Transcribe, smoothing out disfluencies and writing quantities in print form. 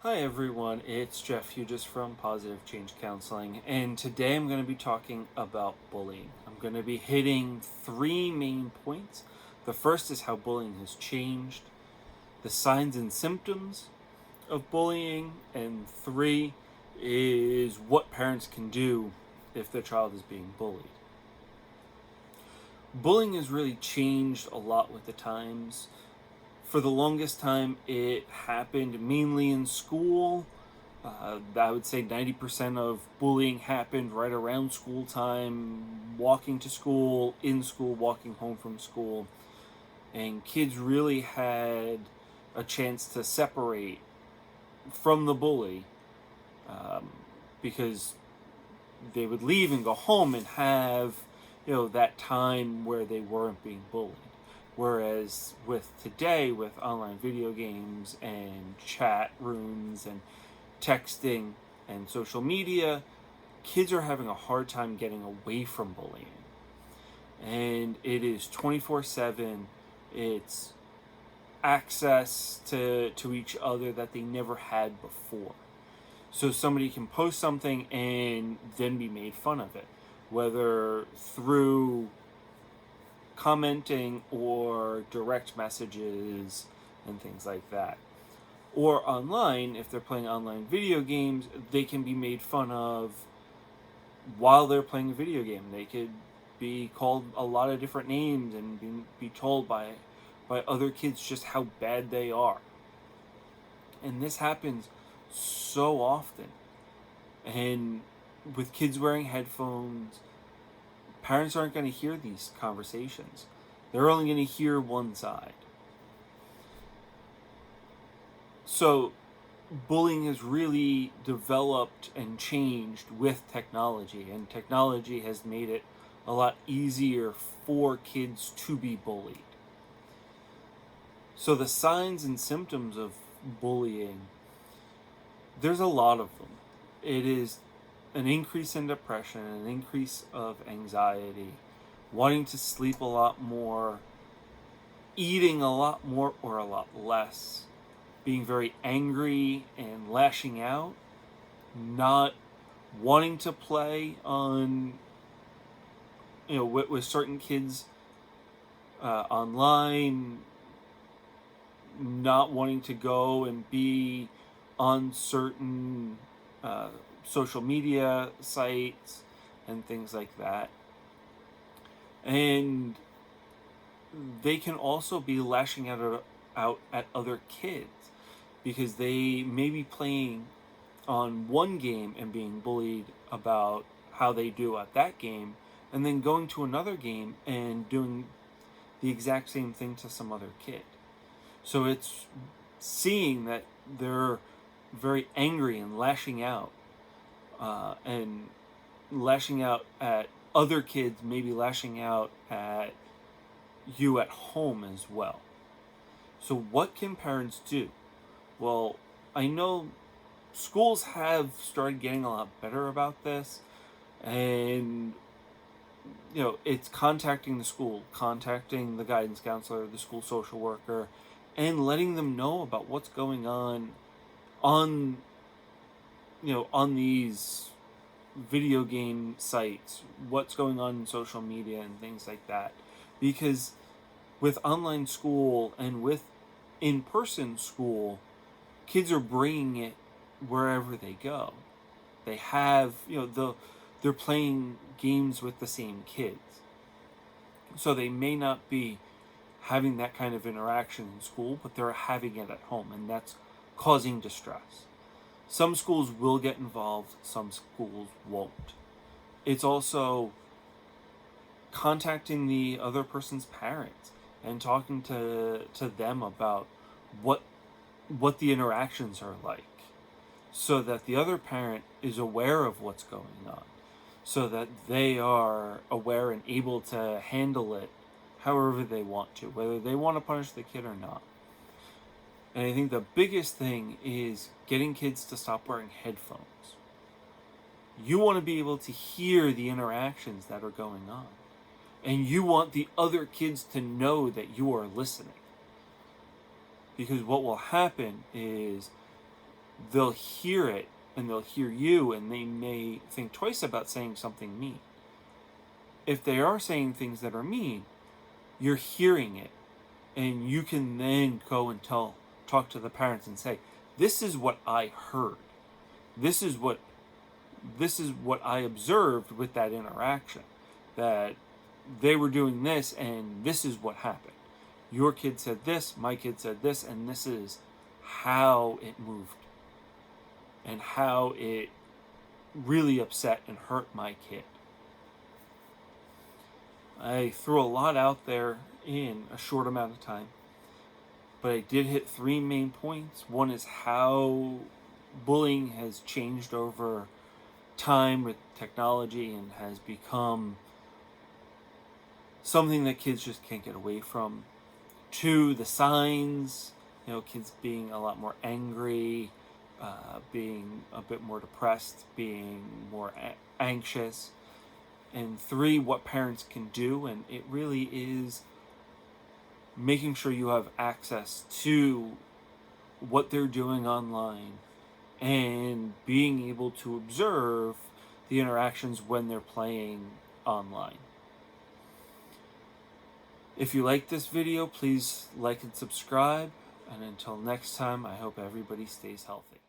Hi everyone, it's Jeff Hughes from Positive Change Counseling, and today I'm going to be talking about bullying. I'm going to be hitting three main points. The first is how bullying has changed, the signs and symptoms of bullying, and three is what parents can do if their child is being bullied. Bullying has really changed a lot with the times. For the longest time, it happened mainly in school. I would say 90% of bullying happened right around school time, walking to school, in school, walking home from school. And kids really had a chance to separate from the bully um, because they would leave and go home and have, that time where they weren't being bullied. Whereas with today, with online video games and chat rooms and texting and social media, kids are having a hard time getting away from bullying. And it is 24/7. It's access to each other that they never had before. So somebody can post something and then be made fun of it, whether through commenting or direct messages and things like that. Or online, if they're playing online video games, they can be made fun of while they're playing a video game. They could be called a lot of different names and be told by other kids just how bad they are. And this happens so often. And with kids wearing headphones, parents aren't going to hear these conversations. They're only going to hear one side. So bullying has really developed and changed with technology, and technology has made it a lot easier for kids to be bullied. So the signs and symptoms of bullying, there's a lot of them. It is an increase in depression, an increase of anxiety, wanting to sleep a lot more, eating a lot more or a lot less, being very angry and lashing out, not wanting to play on, with certain kids online, not wanting to go and be on certain social media sites and things like that. And they can also be lashing out at other kids because they may be playing on one game and being bullied about how they do at that game, and then going to another game and doing the exact same thing to some other kid. So it's seeing that they're very angry and lashing out at other kids, maybe lashing out at you at home as well. So what can parents do? Well, I know schools have started getting a lot better about this, and it's contacting the school, contacting the guidance counselor, the school social worker, and letting them know about what's going on on these video game sites, what's going on in social media and things like that. Because with online school and with in-person school, kids are bringing it wherever they go. They have, they're playing games with the same kids. So they may not be having that kind of interaction in school, but they're having it at home, and that's causing distress. Some schools will get involved, some schools won't. It's also contacting the other person's parents and talking to them about what the interactions are like, so that the other parent is aware of what's going on, so that they are aware and able to handle it however they want to, whether they want to punish the kid or not. And I think the biggest thing is getting kids to stop wearing headphones. You want to be able to hear the interactions that are going on. And you want the other kids to know that you are listening. Because what will happen is they'll hear it and they'll hear you, and they may think twice about saying something mean. If they are saying things that are mean, you're hearing it, and you can then go and talk to the parents and say, this is what I heard. This is what I observed with that interaction, that they were doing this and this is what happened. Your kid said this, my kid said this, and this is how it moved and how it really upset and hurt my kid. I threw a lot out there in a short amount of time, but I did hit 3 main points. One is how bullying has changed over time with technology and has become something that kids just can't get away from. 2, the signs, kids being a lot more angry, being a bit more depressed, being more anxious. And 3, what parents can do, and it really is making sure you have access to what they're doing online and being able to observe the interactions when they're playing online. If you like this video, please like and subscribe. And until next time, I hope everybody stays healthy.